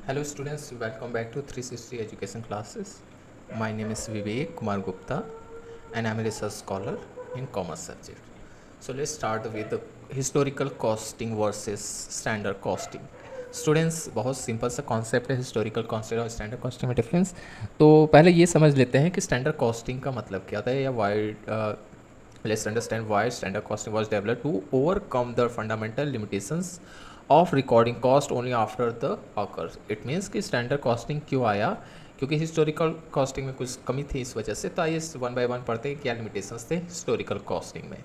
Hello students, welcome back to 360 Education Classes. My name is Vivek Kumar Gupta and I am a research scholar in commerce subject. So let's start with the historical costing versus standard costing. Students बहुत simple सा concept है historical costing और standard costing में difference. तो पहले ये समझ लेते हैं कि स्टैंडर्ड कॉस्टिंग का मतलब क्या होता है या Y let's understand why standard costing was developed to overcome the fundamental limitations of recording cost only after the occurs. It means कि standard costing क्यों आया, क्योंकि historical costing में कुछ कमी थी इस वजह से। तो आइए वन बाय वन पढ़ते हैं क्या limitations थे historical costing में।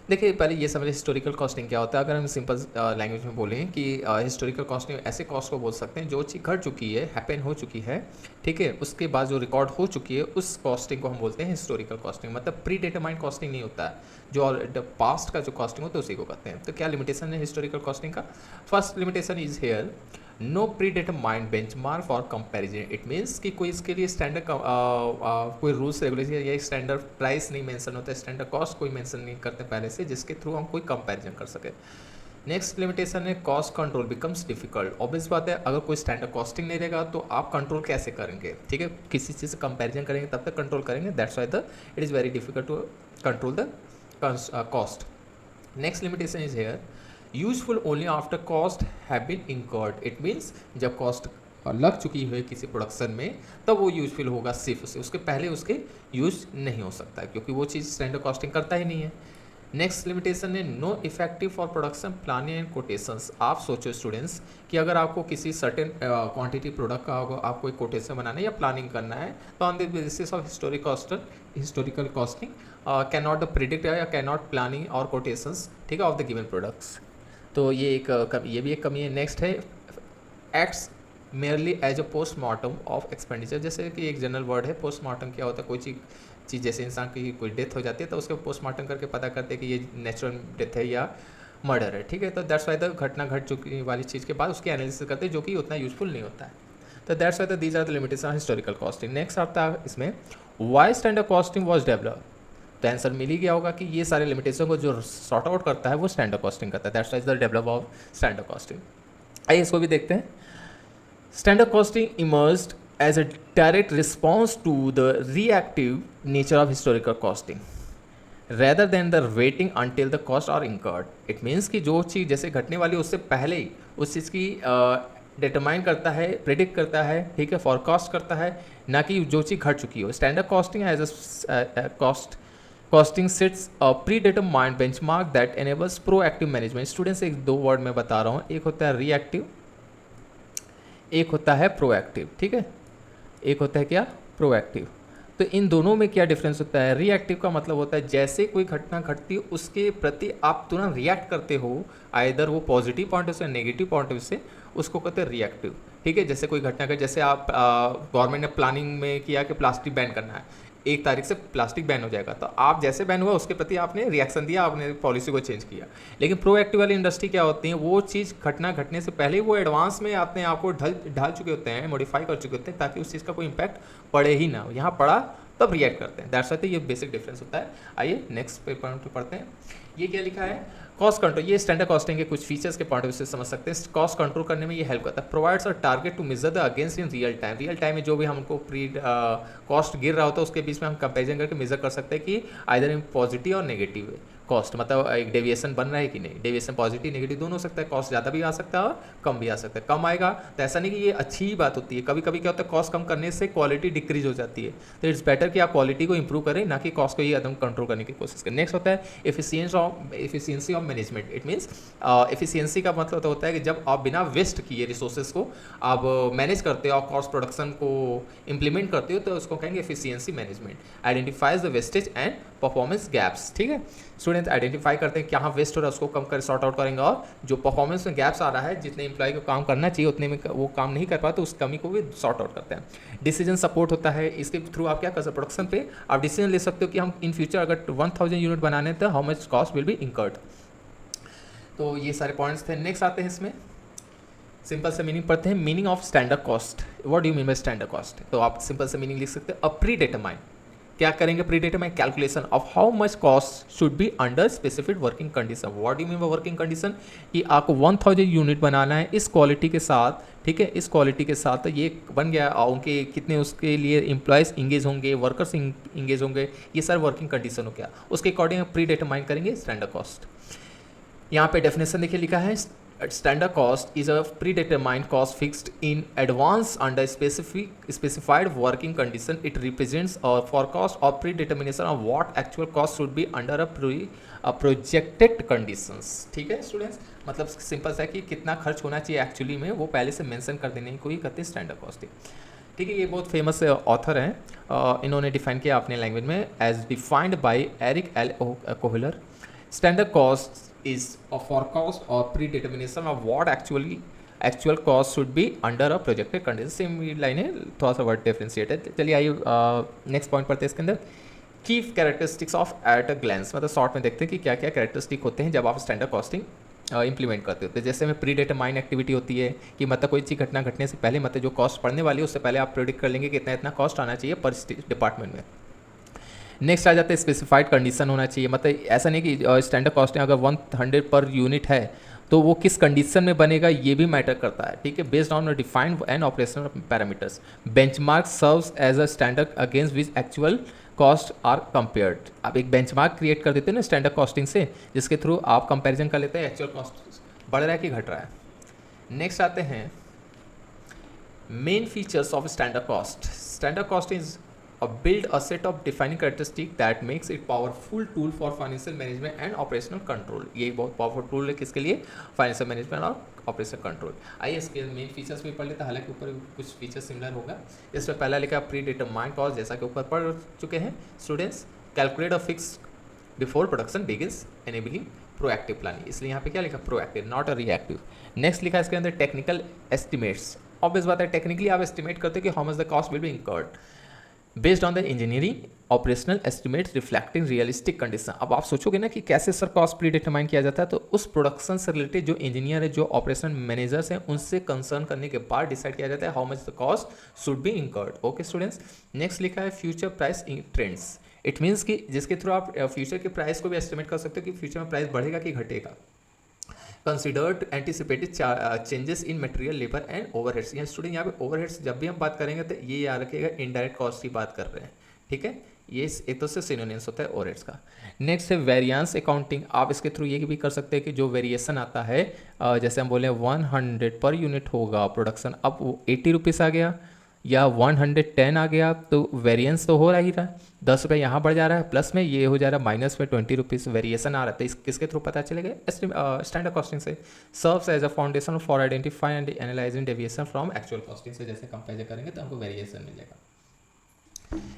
देखिए पहले ये समझे हिस्टोरिकल कॉस्टिंग क्या होता है। अगर हम सिंपल लैंग्वेज में बोलें कि हिस्टोरिकल कॉस्टिंग ऐसे कॉस्ट को बोल सकते हैं जो चीज़ घट चुकी है, हैपन हो चुकी है, ठीक है, उसके बाद जो रिकॉर्ड हो चुकी है उस कॉस्टिंग को हम बोलते हैं हिस्टोरिकल कॉस्टिंग। मतलब प्री डिटरमाइंड कॉस्टिंग नहीं होता है, जो पास्ट का जो कॉस्टिंग होता है उसी को कहते हैं। तो क्या लिमिटेशन है हिस्टोरिकल कॉस्टिंग का? First limitation is here no predetermined benchmark for comparison. It means कि कोई इसके लिए स्टैंडर्ड कोई रूल्स रेगुलेशन या स्टैंडर्ड प्राइस नहीं मेंशन होता है, स्टैंडर्ड कॉस्ट कोई मेंशन नहीं करते पहले से, जिसके थ्रू हम कोई कंपैरिजन कर सके। नेक्स्ट लिमिटेशन है cost control becomes difficult. Obvious बात है, अगर कोई स्टैंडर्ड कॉस्टिंग नहीं रहेगा तो आप कंट्रोल कैसे करेंगे? ठीक है, किसी चीज़ से कंपैरिजन करेंगे तब तक कंट्रोल करेंगे। That's why the it is very difficult to control the cost. Next limitation is here useful only after cost have been incurred. It means जब कॉस्ट लग चुकी है किसी प्रोडक्शन में तब वो यूजफुल होगा, सिर्फ उसके पहले उसके यूज नहीं हो सकता क्योंकि वो चीज़ स्टैंडर्ड कॉस्टिंग करता ही नहीं है। नेक्स्ट लिमिटेशन है no effective for production planning and quotations. आप सोचो स्टूडेंट्स कि अगर आपको किसी सर्टेन क्वांटिटी प्रोडक्ट का आपको एक कोटेशन बनाना है या प्लानिंग करना है तो on the basis of historical costing can not predict या कैन नॉट प्लानिंग और कोटेशंस, ठीक है, ऑफ द गिवन प्रोडक्ट्स। तो ये भी एक कमी है। नेक्स्ट है acts merely as a postmortem of expenditure. जैसे कि एक जनरल वर्ड है पोस्टमार्टम। क्या होता है? कोई चीज़ जैसे इंसान की कोई डेथ हो जाती है तो उसके पोस्टमार्टम करके पता करते हैं कि ये नेचुरल डेथ है या मर्डर है, ठीक है। तो दैट्स वाई द घटना घट चुकी वाली चीज़ के बाद उसकी एनालिसिस करते हैं जो कि उतना यूजफुल नहीं होता है। तो that's why the these are the limitation of historical costing. Next आता है इसमें why standard costing was develop. तो आंसर मिल ही गया होगा कि ये सारे लिमिटेशन को जो सॉर्ट आउट करता है वो स्टैंडर्ड कॉस्टिंग करता है। That's why's the develop of standard costing. आइए इसको भी देखते हैं। Standard costing emerged as a direct response to the reactive nature of historical costing rather than the waiting until the cost are incurred. It means कि जो चीज़ जैसे घटने वाली उससे पहले ही उस चीज़ की डिटरमाइन करता है, प्रिडिक्ट करता है, ठीक है, फॉरकास्ट करता है, ना कि जो चीज़ घट चुकी हो। Standard costing as a costing sets a predetermined benchmark that enables proactive management. Students एक दो वर्ड में बता रहा हूँ, एक होता है रिएक्टिव, एक होता है प्रोएक्टिव, ठीक है, एक होता है क्या? प्रोएक्टिव। तो इन दोनों में क्या डिफरेंस होता है? रिएक्टिव का मतलब होता है जैसे कोई घटना घटती है उसके प्रति आप तुरंत रिएक्ट करते हो, आइदर वो पॉजिटिव पॉइंट ऑफ से नेगेटिव पॉइंट ऑफ से, उसको कहते हैं रिएक्टिव, ठीक है। जैसे कोई घटना का जैसे आप गवर्नमेंट ने प्लानिंग में किया कि प्लास्टिक बैन करना है, 1 तारीख से प्लास्टिक बैन हो जाएगा, तो आप जैसे बैन हुआ उसके प्रति आपने रिएक्शन दिया, आपने पॉलिसी को चेंज किया। लेकिन प्रोएक्टिव वाली इंडस्ट्री क्या होती है, वो चीज़ घटना घटने से पहले वो एडवांस में अपने आप को ढाल चुके होते हैं, मॉडिफाई कर चुके होते हैं ताकि उस चीज़ का कोई इम्पैक्ट पड़े ही ना। यहाँ पड़ा तब रिएक्ट करते हैं। दैट्स वाई ये बेसिक डिफरेंस होता है। आइए नेक्स्ट पेपर पढ़ते हैं। ये क्या लिखा है? Cost control. ये स्टैंडर्ड कॉस्टिंग के कुछ फीचर्स के पॉइंट ऑफ व्यू से समझ सकते हैं। कॉस्ट कंट्रोल करने में ये हेल्प करता है। Provides a target to measure the against in real time. Real time में जो भी हमको प्री कॉस्ट गिर रहा होता है उसके बीच में हम कंपेरिजन करके मेजर कर सकते हैं कि आइदर इन पॉजिटिव और नेगेटिव कॉस्ट, मतलब एक डेविएशन बन रहा है कि नहीं। डेविएशन पॉजिटिव नेगेटिव दोनों हो सकता है। कॉस्ट ज़्यादा भी आ सकता है और कम भी आ सकता है। कम आएगा तो ऐसा नहीं कि ये अच्छी ही बात होती है, कभी कभी क्या होता है कॉस्ट कम करने से क्वालिटी डिक्रीज हो जाती है। तो इट्स बेटर कि आप क्वालिटी को इंप्रूव करें, ना कि कॉस्ट को ही एकदम कंट्रोल करने की कोशिश करें। नेक्स्ट होता है efficiency of management. It means efficiency का मतलब तो होता है कि जब आप बिना वेस्ट किए रिसोर्सेज को आप मैनेज करते हो और कॉस्ट प्रोडक्शन को इम्प्लीमेंट करते हो तो उसको कहेंगे efficiency management. Identifies the wastage and performance gaps, ठीक है। स्टूडेंट्स आइडेंटिफाई करते हैं कहाँ वेस्ट हो रहा है उसको कम कर सॉर्ट आउट करेंगे, और जो परफॉर्मेंस में गैप्स आ रहा है, जितने एम्प्लॉय को काम करना चाहिए उतने में वो काम नहीं कर पाते, उस कमी को भी सॉर्ट आउट करते हैं। डिसीजन सपोर्ट होता है, इसके थ्रू आप क्या कर सकते हैं, प्रोडक्शन पे आप डिसीजन ले सकते हो कि हम इन फ्यूचर अगर 1000 यूनिट बनाने तो how much cost will be incurred. तो ये सारे पॉइंट्स थे। नेक्स्ट आते हैं इसमें सिंपल से मीनिंग पढ़ते हैं। Meaning of standard cost. What do you mean by standard cost? तो आप सिंपल से मीनिंग लिख सकते हैं, अ प्री डिटरमाइंड क्या करेंगे, predetermine calculation of how much cost should be under specific working condition. What do you mean by working condition, कि आपको 1000 यूनिट बनाना है इस क्वालिटी के साथ, ठीक है, इस क्वालिटी के साथ ये बन गया, उनके कितने उसके लिए एम्प्लॉयज़ इंगेज होंगे, वर्कर्स इंगेज होंगे, ये सारे वर्किंग कंडीशन हो गया, उसके अकॉर्डिंग प्री डिटरमाइन करेंगे स्टैंडर्ड कॉस्ट। यहाँ पे डेफिनेशन देखिए लिखा है, standard cost is a predetermined cost fixed in advance under specified working condition. It represents for cost और predetermination of what actual cost should be under a projected conditions. ठीक है students, मतलब simple सा कि कितना खर्च होना चाहिए एक्चुअली में, वो पहले से मेंशन कर देने को ही कहते हैं स्टैंडर्ड कॉस्टिंग। ठीक है, ये बहुत फेमस ऑथर हैं, इन्होंने डिफाइन किया अपने लैंग्वेज में as defined by Eric L Kohler. Standard cost is a forecast or predetermination of what actual cost should be under a projected condition। Same line है, थोड़ा सा वर्ड डिफरेंशिएट है। चलिए आइए नेक्स्ट पॉइंट पढ़ते हैं इसके अंदर, की characteristics of at a glance, मतलब शॉर्ट में देखते हैं कि क्या क्या कैरेक्टरिस्टिक होते हैं जब आप स्टैंडर्ड कॉस्टिंग इंप्लीमेंट करते होते हैं। जैसे में प्री डिटरमाइन एक्टिविटी होती है कि मतलब कोई चीज़ घटना घटने से पहले, मतलब जो कॉस्ट पड़ने वाली है उससे पहले आप प्रेडिक्ट कर लेंगे कि इतना इतना कॉस्ट आना चाहिए पर डिपार्टमेंट में। नेक्स्ट आ जाता है स्पेसिफाइड कंडीशन होना चाहिए, मतलब ऐसा नहीं कि स्टैंडर्ड कॉस्टिंग अगर 100 पर यूनिट है तो वो किस कंडीशन में बनेगा ये भी मैटर करता है। ठीक है, based on defined and operational parameters. Benchmark serves as a standard against which actual cost are compared. आप एक बेंचमार्क क्रिएट कर देते हैं ना स्टैंडर्ड कॉस्टिंग से, जिसके थ्रू आप कंपेरिजन कर लेते हैं एक्चुअल कॉस्ट बढ़ रहा है कि घट रहा है। नेक्स्ट आते हैं main features of standard cost. Standard cost is build a set of defining characteristic that makes it powerful tool for financial management and operational control। ये बहुत पावरफुल टूल है किसके लिए, फाइनेंशियल मैनेजमेंट और ऑपरेशनल कंट्रोल। आइए इसके main features भी पढ़ लेते हैं, हालांकि ऊपर कुछ फीचर्स सिमिलर होगा। इसमें पहला लिखा प्री डिटरमाइंड कॉस्ट, जैसा कि ऊपर पढ़ चुके हैं students. Calculate a fix before production begins enabling proactive planning, इसलिए यहाँ पे क्या लिखा, proactive not a reactive. Next लिखा है इसके अंदर टेक्निकल एस्टिमेट्स। ऑब्वियस बात है, टेक्निकली आप एस्टिमेट करते हैं कि how much the cost will be incurred based on the engineering operational estimates reflecting realistic condition. अब आप सोचोगे ना कि कैसे सर कॉस्ट प्री डिटरमाइन किया जाता है, तो उस प्रोडक्शन से रिलेटेड जो इंजीनियर है, जो ऑपरेशन मैनेजर्स हैं, उनसे कंसर्न करने के बाद डिसाइड किया जाता है how much the cost should be incurred. Okay students, next लिखा है future price trends. It means कि जिसके थ्रू आप फ्यूचर के प्राइस को भी एस्टिमेट कर सकते हो कि फ्यूचर में प्राइस बढ़ेगा कि घटेगा। Considered anticipated changes in material labour and overheads. यहाँ स्टूडेंट यहाँ पे ओवरहेड्स जब भी हम बात करेंगे तो ये याद रखिएगा इनडायरेक्ट कॉस्ट की बात कर रहे हैं। ठीक है, ये एक तो से सिनोनिम्स होता है ओवरहेड्स का। नेक्स्ट है वेरिएंस अकाउंटिंग। आप इसके थ्रू ये भी कर सकते हैं कि जो वेरिएशन आता है, जैसे हम बोले 100 पर यूनिट होगा प्रोडक्शन, अब वो 80 रुपीज़ आ गया या 110 आ गया, तो वेरिएंस तो हो रहा ही रहा है, 10 रुपये यहाँ बढ़ जा रहा है, प्लस में ये हो जा रहा है माइनस में 20 रुपीज़ वेरिएशन आ रहा है। तो इस किसके थ्रू पता चलेगा, स्टैंडर्ड कॉस्टिंग से। Serves as a foundation for identify and analysing deviation from actual costing से जैसे कंपेयर करेंगे तो हमको वेरिएशन मिलेगा।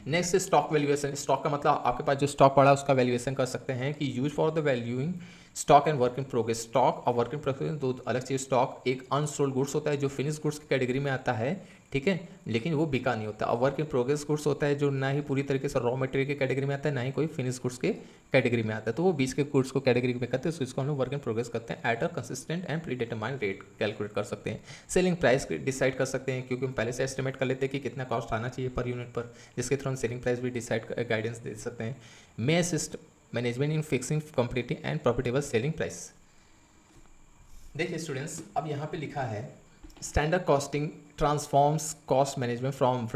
Next stock valuation. स्टॉक का मतलब आपके पास जो स्टॉक पड़ा उसका वैल्यूएशन कर सकते हैं कि use for the valuing stock and work in progress. Stock और वर्क इन प्रोग्रेस दो अलग चीज़। स्टॉक एक अनसोल्ड गुड्स होता है जो फिनिश गुड्स की कैटेगरी में आता है, ठीक है, लेकिन वो बिका नहीं होता। और वर्क इन प्रोग्रेस गुड्स होता है जो ना ही पूरी तरीके से रॉ मटेरियल की कैटेगरी में आता है, ना ही कोई फिनिश गुड्स के कैटेगरी में आता है, तो वो बीच के गुड्स को कैटेगरी में करते हैं, तो इसको हम लोग वर्क इन प्रोग्रेस करते हैं। At a consistent and pre determined rate calculate कर सकते हैं। सेलिंग प्राइस डिसाइड कर सकते हैं क्योंकि हम पहले से एस्टिमेट कर लेते हैं कि कितना कॉस्ट आना चाहिए पर यूनिट पर, जिसके थ्रू हम सेलिंग प्राइस भी डिसाइड गाइडेंस दे सकते हैं। May assist management in fixing competitive and profitable selling price. देखिए स्टूडेंट्स, अब यहाँ पे लिखा है standard costing transforms cost management from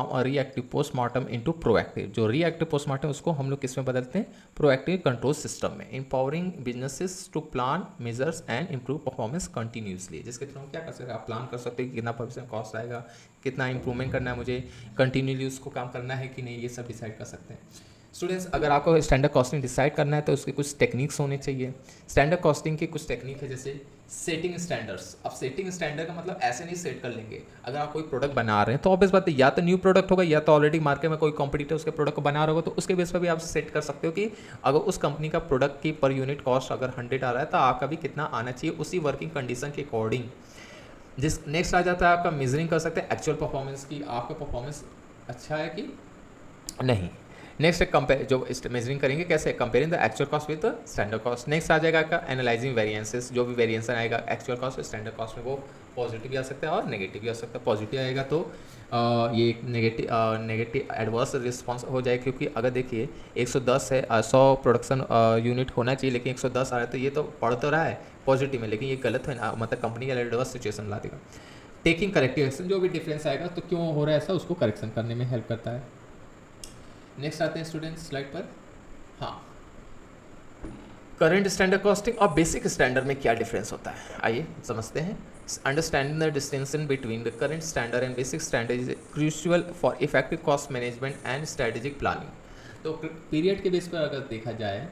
a reactive postmortem into proactive. जो रिएक्टिव पोस्टमार्टम उसको हम लोग किस में बदलते हैं, प्रोएक्टिव कंट्रोल सिस्टम में। Empowering businesses to plan measures and improve performance continuously, जिसके थ्रू हम क्या कर सकते हैं, आप प्लान कर सकते हैं कि कितना परसेंट कॉस्ट आएगा, कितना इंप्रूवमेंट करना है मुझे, कंटिन्यूसली उसको काम करना है कि नहीं, ये सब डिसाइड कर सकते हैं। स्टूडेंट्स, अगर आपको स्टैंडर्ड कॉस्टिंग डिसाइड करना है तो उसके कुछ टेक्निक्स होने चाहिए। स्टैंडर्ड कॉस्टिंग की कुछ टेक्निक है जैसे सेटिंग स्टैंडर्ड्स। अब सेटिंग स्टैंडर्ड का मतलब ऐसे नहीं सेट कर लेंगे। अगर आप कोई प्रोडक्ट बना रहे हैं तो ऑब्वियस बात है या तो न्यू प्रोडक्ट होगा या तो ऑलरेडी मार्केट में कोई कॉम्पिटिटर उसके प्रोडक्ट को बना रहा होगा, तो उसके बेस पर भी आप सेट कर सकते हो कि अगर उस कंपनी का प्रोडक्ट की पर यूनिट कॉस्ट अगर 100 आ रहा है तो आपका भी कितना आना चाहिए उसी वर्किंग कंडीशन के अकॉर्डिंग। जिस नेक्स्ट आ जाता है आपका मेजरिंग कर सकते हैं एक्चुअल परफॉर्मेंस की, आपका परफॉर्मेंस अच्छा है कि नहीं। नेक्स्ट कंपेयर जो मेजरिंग करेंगे कैसे, comparing the actual cost with the standard cost. Next आ जाएगा आपका एनालाइजिंग वेरिएंसेस, जो भी वेरिएंसन आएगा एक्चुअल कॉस्ट और स्टैंडर्ड कॉस्ट में वो पॉजिटिव भी आ सकता है और नेगेटिव भी आ सकता है। पॉजिटिव आएगा तो ये नेगेटिव एडवर्स रिस्पॉन्स हो जाए, क्योंकि अगर देखिए 110 है 100 प्रोडक्शन यूनिट होना चाहिए लेकिन 110 आ रहा है, तो ये तो पढ़ तो रहा है पॉजिटिव में लेकिन ये गलत है ना, मतलब कंपनी का एडवर्स सिचुएशन ला देगा। टेकिंग करेक्टिव एक्शन, जो भी डिफरेंस आएगा तो क्यों हो रहा है ऐसा उसको करेक्शन करने में हेल्प करता है। नेक्स्ट आते हैं स्टूडेंट्स स्लाइड पर। हाँ, करंट स्टैंडर्ड कॉस्टिंग और बेसिक स्टैंडर्ड में क्या डिफरेंस होता है, आइए समझते हैं। Understanding the distinction between the current standard and basic standard is crucial for effective cost management and strategic planning. तो पीरियड के बेस पर अगर देखा जाए,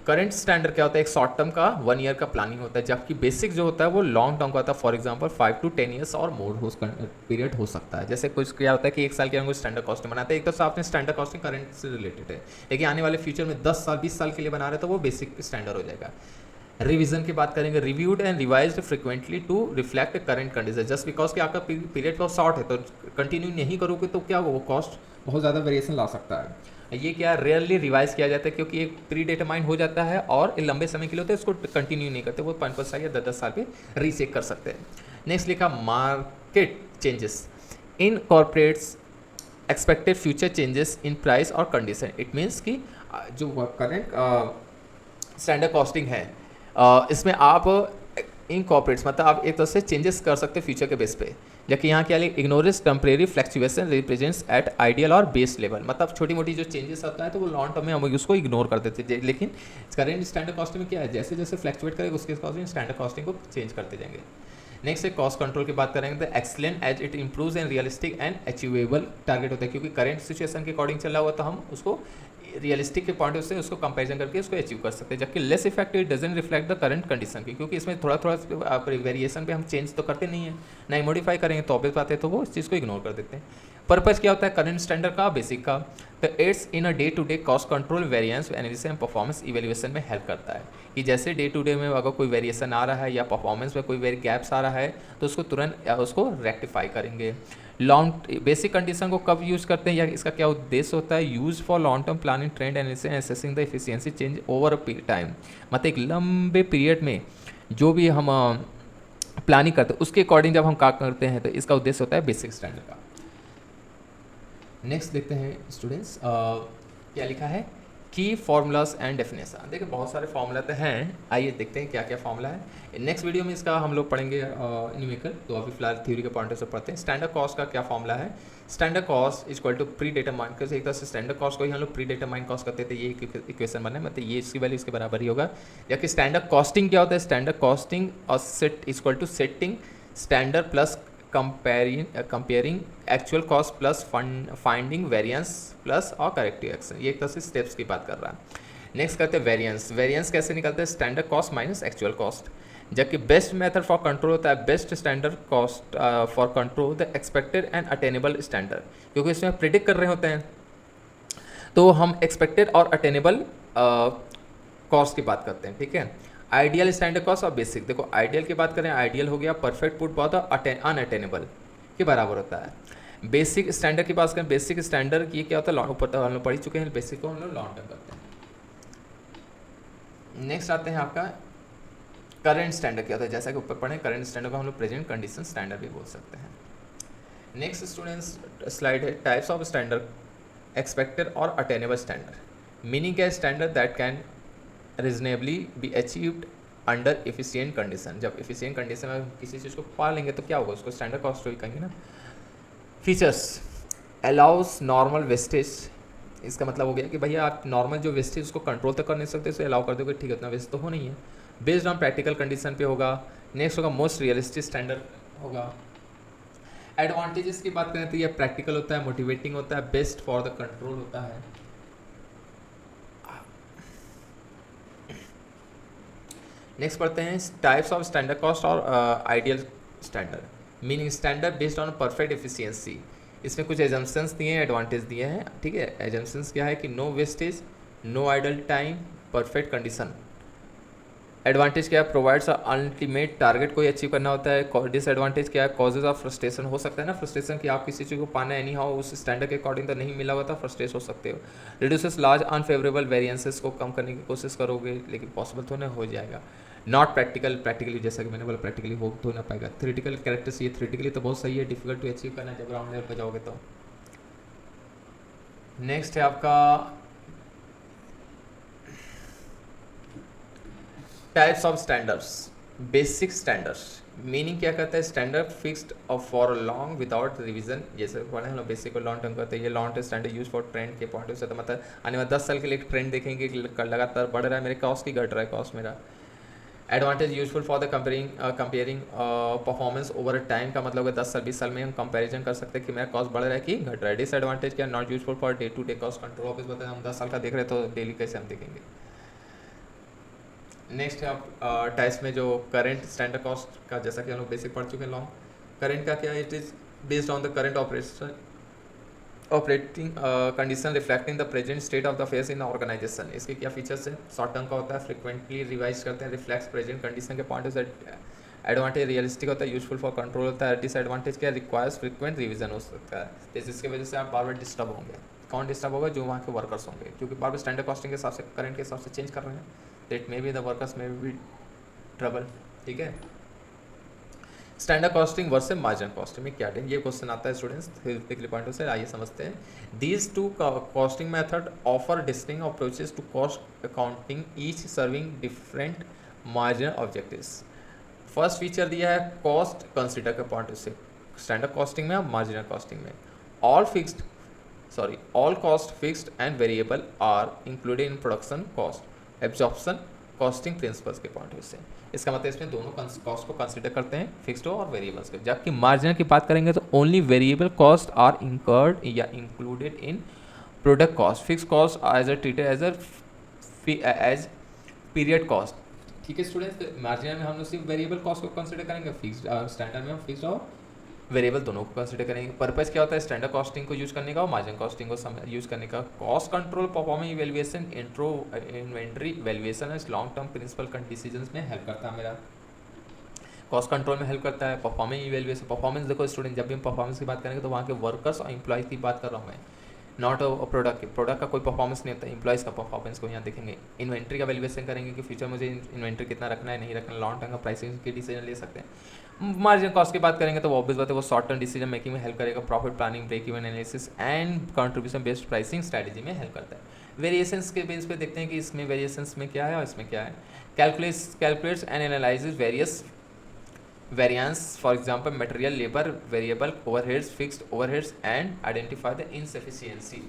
करंट स्टैंडर्ड क्या होता है, एक शॉर्ट टर्म का 1 ईयर का प्लानिंग होता है, जबकि बेसिक जो होता है वो लॉन्ग टर्म का होता है। फॉर एग्जांपल 5 to 10 ईयर्स और मोर हो पीरियड हो सकता है। जैसे कुछ क्या होता है कि 1 साल के अंदर स्टैंडर्ड कॉस्टिंग बनाते हैं, एक तो आपने स्टैंडर्ड कॉस्टिंग करंट से रिलेटेड है, लेकिन आने वाले फ्यूचर में 10 साल 20 साल के लिए बना रहे हैं तो वो बेसिक स्टैंडर्ड हो जाएगा। रिवीजन की बात करेंगे, reviewed and revised frequently to reflect current condition. Just because कि आपका पीरियड बहुत शॉर्ट है तो कंटिन्यू नहीं करोगे तो क्या होगा, वो कॉस्ट बहुत ज़्यादा वेरिएशन ला सकता है। ये क्या रेयरली रिवाइज किया जाता है क्योंकि एक प्री डिटरमाइंड हो जाता है और लंबे समय के लिए होता है, इसको कंटिन्यू नहीं करते, वो 5 साल या 10 साल पे रीचेक कर सकते हैं। नेक्स्ट लिखा market changes in corporates expected future changes in price और कंडीशन। इट मीन्स कि जो करंट स्टैंडर्ड कॉस्टिंग है इसमें आप इन कॉर्पोरेट्स मतलब आप एक तरह से चेंजेस कर सकते हैं फ्यूचर के बेस पे, जबकि यहाँ क्या ignorance temporary fluctuation represents at ideal और बेस लेवल। मतलब छोटी मोटी जो चेंजेस होता है तो वो लॉन्ग टर्म में हम उसको इग्नोर कर देते थे, लेकिन करेंट स्टैंडर्ड कॉस्टिंग में क्या है, जैसे जैसे फ्लैक्चुएट करेगा उसके अकॉर्डिंग स्टैंडर्ड कॉस्टिंग को चेंज करते जाएंगे। नेक्स्ट है कॉस्ट कंट्रोल की बात करेंगे तो excellent as it improves and realistic and achievable target होता है, क्योंकि करंट सिचुएशन के अकॉर्डिंग चला हुआ तो हम उसको रियलिस्टिक के पॉइंट से उसको कंपैरिजन करके उसको अचीव कर सकते हैं। जबकि less effective doesn't reflect the current condition की, क्योंकि इसमें थोड़ा थोड़ा वेरिएशन पे हम चेंज तो करते नहीं है, ना ही मॉडिफाई करेंगे तो ऑब्वियस बात है तो वो इस चीज़ को इग्नोर कर देते हैं। पर्पस क्या होता है करंट स्टैंडर्ड का, बेसिक का, तो aids in a day to day cost control variance analysis and performance evaluation में हेल्प करता है कि जैसे डे टू डे में अगर कोई वेरिएशन आ रहा है या परफॉर्मेंस में कोई गैप्स आ रहा है तो उसको तुरंत उसको रेक्टिफाई करेंगे। लॉन्ग बेसिक कंडीशन को कब यूज़ करते हैं या इसका क्या उद्देश्य होता है, use for long term planning trend analysis and assessing the efficiency change over a time. मतलब एक लंबे पीरियड में जो भी हम प्लानिंग करते हैं उसके अकॉर्डिंग जब हम काम करते हैं तो इसका उद्देश्य होता है बेसिक स्टैंडर्ड का। नेक्स्ट देखते हैं स्टूडेंट्स क्या लिखा है, की फार्मूलाज एंड डेफिनेशन। देखिए बहुत सारे फार्मूला तो हैं, आइए देखते हैं क्या क्या फार्मूला है। नेक्स्ट वीडियो में इसका हम लोग पढ़ेंगे न्यूमेरिकल, तो अभी फिलहाल थ्योरी के पॉइंट से पढ़ते हैं। स्टैंडर्ड कॉस्ट का क्या फार्मूला है, standard cost is equal to predetermined, एक तरह से स्टैंडर्ड कॉस्ट को ही हम लोग प्री डिटरमाइंड कॉस्ट करते थे, ये इक्वेशन बने मतलब ये इसकी वैल्यू इसके बराबर ही होगा। जबकि स्टैंडर्ड कॉस्टिंग क्या होता है, स्टैंडर्ड कॉस्टिंग और set is equal to setting standard plus comparing actual cost plus finding variance plus और करेक्टिव एक्शन। ये एक तरह से स्टेप्स की बात कर रहा है। नेक्स्ट करते हैं वेरिएंस। वेरिएंस कैसे निकलते हैं, standard cost minus actual cost. जबकि बेस्ट मेथड फॉर कंट्रोल होता है best standard cost for control the expected and attainable standard, क्योंकि इसमें प्रिडिक्ट कर रहे होते हैं तो हम एक्सपेक्टेड और अटेनेबल कॉस्ट की बात करते हैं। ठीक है, आइडियल स्टैंडर्ड कॉस्ट और बेसिक। देखो आइडियल की बात करें, आइडियल हो गया परफेक्ट पुट बहुत अनअटेनेबल के बराबर होता है। बेसिक स्टैंडर्ड की बात करें, बेसिक स्टैंडर्ड ये क्या होता है, ऊपर हम लोग पढ़ चुके हैं, बेसिक को हम लोग लॉन्ग टर्म करते हैं। नेक्स्ट आते हैं आपका करंट स्टैंडर्ड क्या होता है, जैसा कि ऊपर पढ़े करंट स्टैंडर्ड को हम लोग प्रेजेंट कंडीशन स्टैंडर्ड भी बोल सकते हैं। नेक्स्ट स्टूडेंट्स स्लाइड है टाइप्स ऑफ स्टैंडर्ड एक्सपेक्टेड और अटेनेबल स्टैंडर्ड। मीनिंग क्या है, standard that can reasonably be achieved under efficient condition. जब एफिशिएंट कंडीशन में किसी चीज़ को पा लेंगे तो क्या होगा, उसको स्टैंडर्ड कॉस्ट ही कहेंगे ना। फीचर्स अलाउस नॉर्मल वेस्टेज, इसका मतलब हो गया कि भैया आप नॉर्मल जो वेस्टेज उसको कंट्रोल तो कर नहीं सकते, इसे अलाउ कर दोगे, ठीक है, उतना वेस्ट तो हो नहीं है। बेस्ड ऑन प्रैक्टिकल कंडीशन पे होगा। नेक्स्ट होगा मोस्ट रियलिस्टिक स्टैंडर्ड होगा। एडवांटेजेस की बात करें तो ये प्रैक्टिकल होता है, मोटिवेटिंग होता है, बेस्ट फॉर द कंट्रोल होता है। नेक्स्ट पढ़ते हैं टाइप्स ऑफ स्टैंडर्ड कॉस्ट और ideal standard. Meaning standard based on perfect efficiency, इसमें कुछ एजम्पशंस दिए हैं, एडवांटेज दिए हैं। ठीक है, एजम्पशंस क्या है कि no wastage, no idle time, perfect condition, advantage क्या है, प्रोवाइड्स अल्टीमेट टारगेट कोई अचीव करना होता है। डिसएडवांटेज क्या है, कॉजेज ऑफ फ्रस्ट्रेशन हो सकता है ना, फ्रस्ट्रेशन कि आप किसी चीज़ को पाना एनी हाउ उस स्टैंडर्ड के अकॉर्डिंग तो नहीं मिला हुआ था, फ्रस्ट्रेट हो सकते हो। रिड्यूसेस लार्ज अनफेवरेबल वेरिएंसेस को कम करने की कोशिश करोगे, लेकिन पॉसिबल तो नहीं हो जाएगा। नॉट प्रैक्टिकल, प्रैक्टिकली जैसा कि मैंने बोला प्रैक्टिकली हो तो ना पाएगा। थ्योरेटिकल कैरेक्टर्स, ये थ्योरेटिकली तो बहुत सही है, डिफिकल्ट टू अचीव करना जब ग्राउंड लेवल पर जाओगे तो। नेक्स्ट है आपका types of standards. Basic standards meaning क्या करता है, standard fixed for long without revision. जैसे पढ़े हम लोग बेसिक और लॉन्ग टर्म करते हैं, ये long term standard use for trend के पॉइंट से, तो मतलब आने वाले 10 साल के लिए ट्रेंड देखेंगे कि लगातार बढ़ रहा है, मेरे कॉस्ट की घट रहा है कॉस्ट मेरा। Advantage useful for the comparing performance over time का मतलब है 10 साल 20 साल में हम कंपैरिजन कर सकते हैं कि मेरा कॉस्ट बढ़ रहा है कि घट रहा है। डिसएडवांटेज क्या, not useful for day to day cost control. Office बताए हम 10 साल का देख रहे हैं तो डेली कैसे हम देखेंगे। नेक्स्ट है आप टाइप्स में जो करंट स्टैंडर्ड कॉस्ट का, जैसा कि हम लोग बेसिक पढ़ चुके हैं लॉन्ग। करंट का क्या है, it is based on the current operating condition reflecting the present state of the affairs in organisation. इसके क्या फीचर्स है, शॉर्ट टर्म का होता है, फ्रिक्वेंटली रिवाइज करते हैं, रिफ्लेक्ट्स प्रेजेंट कंडीशन के पॉइंट से। एडवांटेज रियलिस्टिक होता है, यूजफुल फॉर कंट्रोल होता है। डिसएडवांटेज क्या, रिक्वायर्स फ्रिक्वेंट रिवीजन हो सकता है, तो जिसकी वजह से आप बार बार डिस्टर्ब होंगे। कौन डिस्टर्ब होगा, जो वहाँ के वर्कर्स होंगे, क्योंकि बार बार स्टैंडर्ड कॉस्टिंग के हिसाब से करंट के हिसाब से चेंज कर रहे हैं, that may be the workers may be trouble. ठीक है, standard costing versus marginal costing में क्या है, ये क्वेश्चन आता है स्टूडेंट्स थ्योरेटिकल पॉइंट से। आइए समझते हैं। These two costing method offer distinct approaches to cost accounting, each serving different marginal objectives. First feature दिया है कॉस्ट कंसिडर के पॉइंट से, स्टैंडर्ड कॉस्टिंग में और मार्जिनल कॉस्टिंग में। All cost fixed and variable are included in production cost absorption costing principles के point से। इसका मतलब इसमें दोनों कॉस्ट को कंसिडर करते हैं, फिक्स्ड और वेरिएबल्स के। जबकि मार्जिनल की बात करेंगे तो only variable cost are incurred या included in product cost. Fix cost as a treated as period cost. ठीक है स्टूडेंट्स, मार्जिनल में हम लोग सिर्फ वेरिएबल कॉस्ट को कंसिडर करेंगे, फिक्स्ड और स्टैंडर्ड में हम फिक्स्ड और वेरिएबल दोनों को कंसिडर करेंगे। पर्पस क्या होता है स्टैंडर्ड कॉस्टिंग को यूज करने का और मार्जिन कॉस्टिंग को यूज करने का, cost control, performance evaluation, inventory valuation, long term principal decisions में हेल्प करता है। मेरा कॉस्ट कंट्रोल में हेल्प करता है, परफॉर्मेंस इवैल्यूएशन। परफॉर्मेंस देखो स्टूडेंट, जब भी हम परफॉर्मेंस की बात करेंगे तो वहाँ के वर्कर्स और एम्प्लॉयज़ की बात कर रहा हूँ मैं, नॉट प्रोडक्ट की। प्रोडक्ट का कोई परफॉर्मेंस नहीं होता, एम्प्लॉयज़ का परफॉर्मेंस को यहाँ देखेंगे। इन्वेंट्री का वैल्यूएशन करेंगे कि फ्यूचर मुझे इन्वेंट्री कितना रखना है नहीं रखना, लॉन्ग टर्म का प्राइसिंग के डिसीजन ले सकते हैं। मार्जिन कॉस्ट की बात करेंगे तो वो ऑब्वियस बात है, वो शॉर्ट टर्म डिसीजन मेकिंग में हेल्प करेगा, profit planning, break even analysis and contribution based pricing strategy में हेल्प करता है। वेरिएशंस के बेस पे देखते हैं कि इसमें वेरिएशंस में क्या है और इसमें क्या है। Calculates and analyses various variance, for example material, labor, variable overheads, fixed overheads and identify the insufficiency।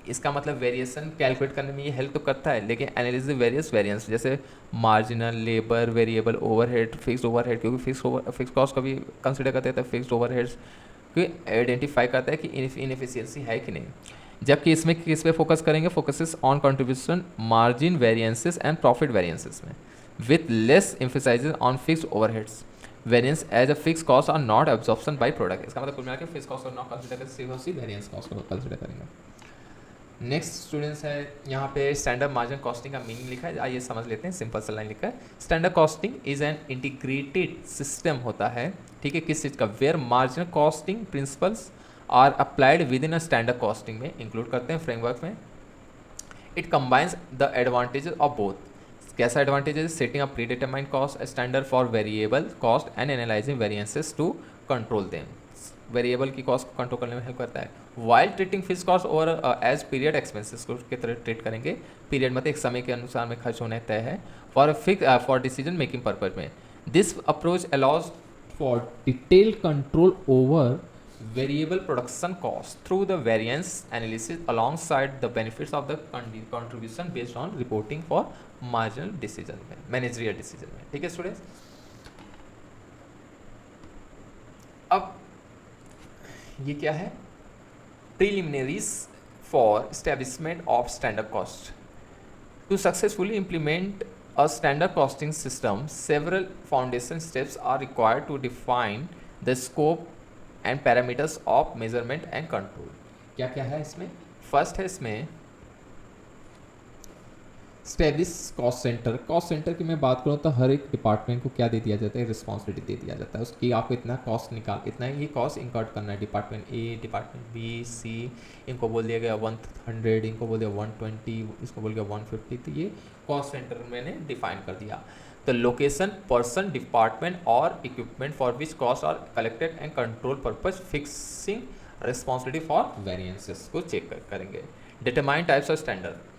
इसका मतलब वेरिएशन कैलकुलेट करने में ये हेल्प तो करता है, लेकिन एनालिसिस वेरियस वेरिएंस जैसे marginal, labour, variable, overhead, fixed overhead, क्योंकि फिक्स कॉस्ट का भी कंसिडर करते हैं, फिक्स्ड ओवरहेड्स को आइडेंटिफाई करता है कि इनएफिशिएंसी है कि नहीं। जबकि इसमें किस पे फोकस करेंगे, focuses on contribution margin variances and profit variances में, with less emphasises on fixed overheads. Variance as a fix cost are not absorption by product. इसका मतलब कुल मिला के फिक्स कॉस्ट को नॉट कंसिडर करके सिर्फ वेरिएंस कॉस्ट को कंसिडर करेंगे। नेक्स्ट स्टूडेंट्स है यहाँ पे स्टैंडर्ड मार्जिन कॉस्टिंग का मीनिंग लिखा है, आइए समझ लेते हैं। सिंपल सा लाइन लिखा है, standard costing is an integrated system होता है, ठीक है, किस चीज़ का, where marginal costing principles are applied within a standard costing में इंक्लूड करते हैं फ्रेमवर्क में। It combines the advantages of both. कैसा advantages, setting up predetermined cost standard for variable cost and analysing variances to control them. Variable की cost को control करने में help करता है। वाइल ट्रीटिंग फिक्स कॉस्ट और as period expenses को की तरह ट्रीट करेंगे। पीरियड मतलब एक समय के अनुसार में खर्च होने तय है फॉर डिसीजन मेकिंग पर्पज में। This approach allows for detail control over variable production cost through the variance analysis alongside the benefits of the contribution based on reporting for marginal decision में, managerial decision में। ठीक है students, अब ये क्या है, preliminaries for establishment of standard cost। To successfully implement a standard costing system, several foundation steps are required to define the scope and parameters of measurement and control. क्या क्या है इसमें, फर्स्ट है इसमें establish cost centre. Cost centre की मैं बात करूँ तो हर एक डिपार्टमेंट को क्या दे दिया जाता है, रिस्पॉन्सिबिलिटी दे दिया जाता है उसकी, आपको इतना कॉस्ट निकाल, इतना ही कॉस्ट इंकर्ट करना है। डिपार्टमेंट ए, डिपार्टमेंट बी, सी, इनको बोल दिया गया 100, इनको बोल दिया 120, इसको बोल दिया 150। तो ये कॉस्ट सेंटर मैंने डिफाइन कर दिया। तो लोकेशन, पर्सन, डिपार्टमेंट और equipment for which cost are collected and control purpose, fixing responsibility for variances को चेक करेंगे। Determine types of standard.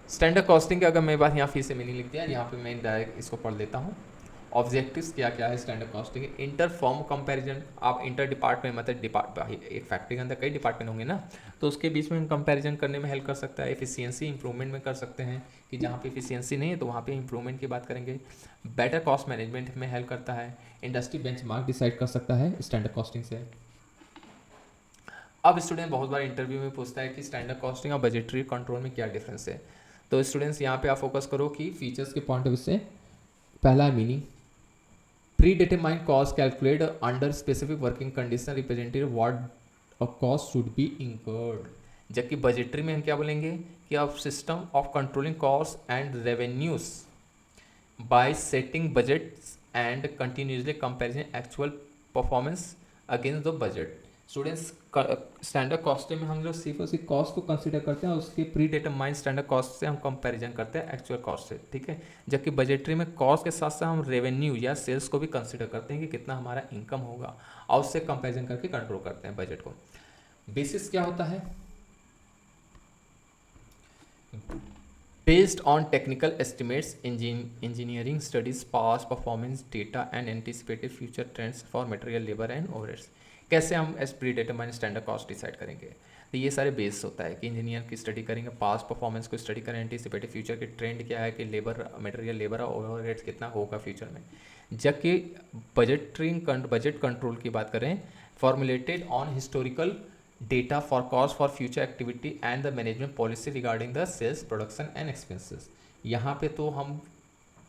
Standard costing की अगर मैं बात यहाँ फिर से मीनिंग लिख दिया, यहाँ पे मैं डायरेक्ट इसको पढ़ लेता हूँ। ऑब्जेक्टिव्स क्या क्या है standard costing? Inter firm comparison. आप इंटर डिपार्टमेंट मतलब एक फैक्ट्री के अंदर कई डिपार्टमेंट होंगे ना, तो उसके बीच में कंपैरिजन करने में हेल्प कर सकता है। एफिशिएंसी इंप्रूवमेंट में कर सकते हैं कि जहाँ पे एफिशिएंसी नहीं है तो वहाँ पे इंप्रूवमेंट की बात करेंगे। बेटर कॉस्ट मैनेजमेंट में हेल्प करता है। इंडस्ट्री बेंचमार्क डिसाइड कर सकता है स्टैंडर्ड कॉस्टिंग से। अब स्टूडेंट बहुत बार इंटरव्यू में पूछता है कि स्टैंडर्ड कॉस्टिंग और बजटरी कंट्रोल में क्या डिफरेंस है। तो स्टूडेंट्स यहाँ पे आप फोकस करो कि फीचर्स के पॉइंट ऑफ व्यू से। पहला है meaning, pre determined cost calculate under specific working condition representative what a cost should be incurred. जबकि बजटरी में हम क्या बोलेंगे कि अब system of controlling cost and revenues bye setting budgets and continuously comparison actual performance against the budget. Students standard costing में हम लोग सिर्फ उसी कॉस्ट को कंसीडर करते हैं और उसके प्री डिटरमाइंड स्टैंडर्ड कॉस्ट से हम कंपैरिजन करते हैं एक्चुअल कॉस्ट से, ठीक है। जबकि बजटरी में कॉस्ट के साथ साथ हम रेवेन्यू या सेल्स को भी कंसीडर करते हैं कि कितना हमारा इनकम होगा और उससे कंपैरिजन करके कंट्रोल करते हैं बजट को। बेसिस क्या होता है? Based on technical estimates, engineering studies past performance data and anticipated future trends for material, labor and overheads। कैसे हम S pre determine standard cost decide करेंगे? तो ये सारे बेस होता है कि इंजीनियर की स्टडी करेंगे, पास्ट परफॉर्मेंस को स्टडी करें, एंटीसिपेटेड फ्यूचर के ट्रेंड क्या है कि लेबर, मटेरियल, लेबर और ओवरहेड्स कितना होगा फ्यूचर में। जबकि बजट कंट्रोल की बात करें, formulated on historical data for cost for future activity and the management policy regarding the sales, production and expenses। यहाँ पे तो हम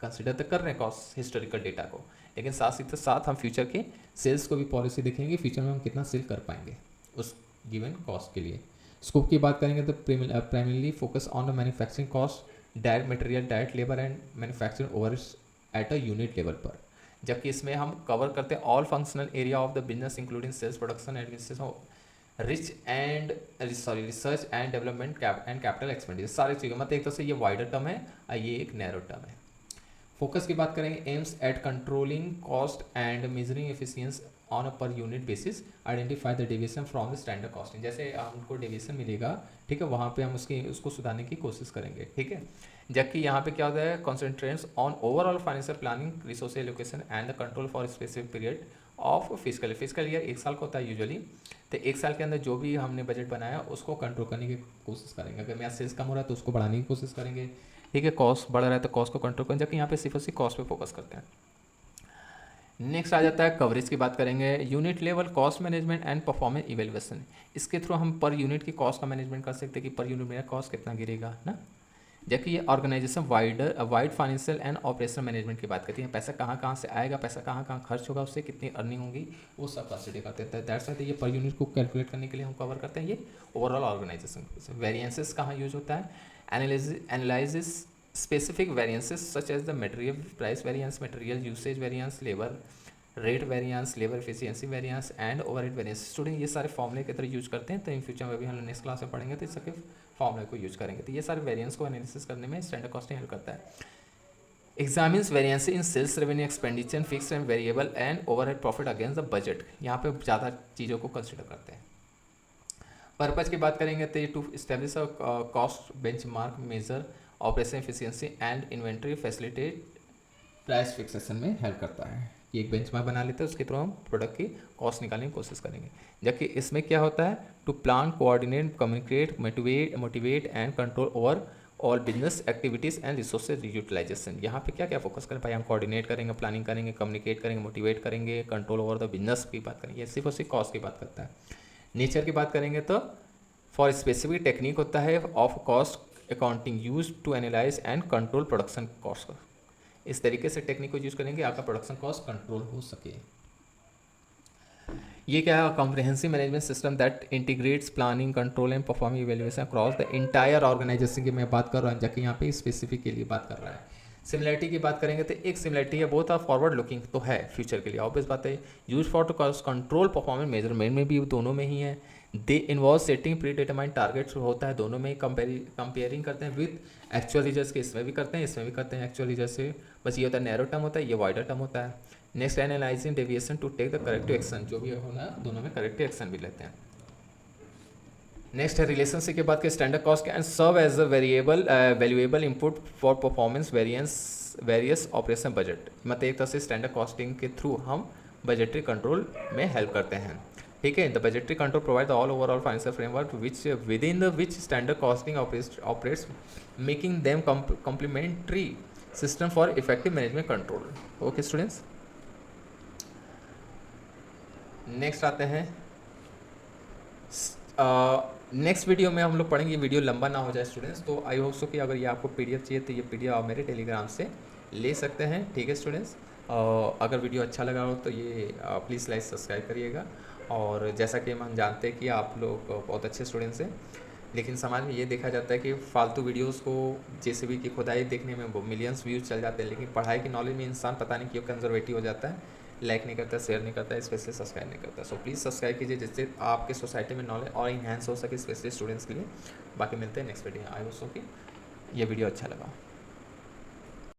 कंसिडर तो कर रहे हैं कॉस्ट हिस्टोरिकल डेटा को, लेकिन साथ ही साथ हम फ्यूचर के सेल्स को भी पॉलिसी देखेंगे, फ्यूचर में हम कितना सेल कर पाएंगे उस गिवन कॉस्ट के लिए। स्कोप की बात करेंगे तो primarily focus on the manufacturing cost, direct material, direct labour and manufacturing overheads at a unit level पर। जबकि इसमें हम कवर करते हैं all functional area of the business including sales, production, administration, research and development and capital expenditure. सारी चीज़ें मतलब एक तरह से ये वाइडर टर्म है और ये एक नैरो टर्म है। फोकस की बात करेंगे, aims at controlling cost and measuring efficiency on a per unit basis, identify the deviation from the standard costing. जैसे हमको डेविएशन मिलेगा, ठीक है, वहाँ पे हम उसको सुधारने की कोशिश करेंगे, ठीक है। जबकि यहाँ पे क्या होता है, concentrates on overall financial planning, resource allocation and the control for specific period of physical year. एक साल का होता है यूजुअली, तो एक साल के अंदर जो भी हमने बजट बनाया उसको कंट्रोल करने की कोशिश करेंगे। अगर मेरा सेल्स कम हो रहा है तो उसको बढ़ाने की कोशिश करेंगे, ठीक है। कॉस्ट बढ़ रहा है तो कॉस्ट को कंट्रोल करें, जबकि यहाँ पे सिर्फ उसी कॉस्ट पे फोकस करते हैं। नेक्स्ट आ जाता है कवरेज की बात करेंगे, unit level cost management and performance evaluation. इसके थ्रू हम पर यूनिट की कॉस्ट का मैनेजमेंट कर सकते हैं कि पर यूनिट मेरा कॉस्ट कितना गिरेगा ना। जबकि ये organisation wide financial and operational management की बात करती है, पैसा कहाँ कहाँ से आएगा, पैसा कहाँ कहाँ खर्च होगा, उससे कितनी अर्निंग होगी, वो सब कंसिडर करते हैं। दैट्स व्हाई ये पर यूनिट को कैलकुलेट करने के लिए हम कवर करते हैं ये ओवरऑल ऑर्गेनाइजेशन। वेरिएंसेस कहाँ यूज होता है, analysis specific variances such as the material price variance, material usage variance, labour rate variance, labour efficiency variance and overhead variance. Student ये सारे फॉर्मूले की तरह यूज करते हैं, तो इन फ्यूचर में भी हम नेक्स्ट क्लास में पढ़ेंगे तो इसके फॉर्मूले को यूज करेंगे। तो ये सारे वेरिएंस को एनालिसिस करने में स्टैंडर्ड कॉस्टिंग हेल्प करता है। Examines variance in sales revenue expenditure fix and variable and overhead profit against the budget. यहाँ पे ज़्यादा चीज़ों को कंसिडर करते हैं। पर्पज की बात करेंगे तो ये to establish a cost benchmark, measure operation efficiency and inventory, facilitate price fixation में हेल्प करता है कि एक बेंचमार्क बना लेते हैं, उसके थ्रू हम प्रोडक्ट की कॉस्ट निकालने की कोशिश करेंगे। जबकि इसमें क्या होता है, to plan, coordinate, communicate, motivate and control over all business activities and resources utilisation. यहाँ पे क्या क्या फोकस करें भाई, हम कोऑर्डिनेट करेंगे, प्लानिंग करेंगे, कम्युनिकेट करेंगे, मोटिवेट करेंगे, कंट्रोल ओवर द बिजनेस की बात करेंगे। सिर्फ और सिर्फ कॉस्ट की बात करता है। नेचर की बात करेंगे तो फॉर स्पेसिफिक टेक्निक होता है of cost accounting use to analyse and control production cost. इस तरीके से टेक्निक को यूज करेंगे आपका प्रोडक्शन कॉस्ट कंट्रोल हो सके। ये क्या है, comprehensive management system that integrates planning, control and performing evaluation across the entire organisation की मैं बात कर रहा हूँ, जाके यहाँ पे स्पेसिफिक के लिए बात कर रहा है। सिमिलरिटी की बात करेंगे तो एक सिमिलरिटी है, बहुत फॉरवर्ड लुकिंग तो है फ्यूचर के लिए, ऑब्वियस बात है। Use for to control performance measurement में भी दोनों में ही है। They involve setting predetermined targets होता है, दोनों में ही कंपेयरिंग करते हैं विद एक्चुअल रिजल्ट्स के, इसमें भी करते हैं इसमें भी करते हैं एक्चुअल रिजल्ट से। बस ये होता है नैरो टर्म होता है, ये वाइडर टर्म होता है। Next analysing deviation to take the corrective action, जो भी होना दोनों में करेक्टिव एक्शन भी लेते हैं। नेक्स्ट है रिलेशनशिप के बाद के standard cost can serve as a valuable input for performance various operation budget. मतलब एक तरह से स्टैंडर्ड कॉस्टिंग के थ्रू हम बजटरी कंट्रोल में हेल्प करते हैं, ठीक है। The budgetary control provide the all overall financial framework which within the which standard costing operates making them complementary system for effective management control. Okay students, next आते हैं। Next video में हम लोग पढ़ेंगे, वीडियो लंबा ना हो जाए स्टूडेंट्स, तो आई होप सो कि अगर ये आपको पीडीएफ चाहिए तो ये पीडीएफ आप मेरे टेलीग्राम से ले सकते हैं, ठीक है स्टूडेंट्स। अगर वीडियो अच्छा लगा हो तो ये प्लीज़ लाइक सब्सक्राइब करिएगा। और जैसा कि हम जानते हैं कि आप लोग बहुत अच्छे स्टूडेंट्स हैं, लेकिन समाज में ये देखा जाता है कि फालतू वीडियोस को जेसीबी की खुदाई देखने में मिलियंस व्यूज़ चल जाते हैं, लेकिन पढ़ाई की नॉलेज में इंसान पता नहीं क्यों कंजर्वेटिव हो जाता है, लाइक नहीं करता, शेयर नहीं करता, स्पेशली सब्सक्राइब नहीं करता। सो प्लीज़ सब्सक्राइब कीजिए जिससे आपके सोसाइटी में नॉलेज और इन्हेंस हो सके, स्पेशली स्टूडेंट्स के लिए। बाकी मिलते हैं next video. I hope so कि ये वीडियो अच्छा लगा।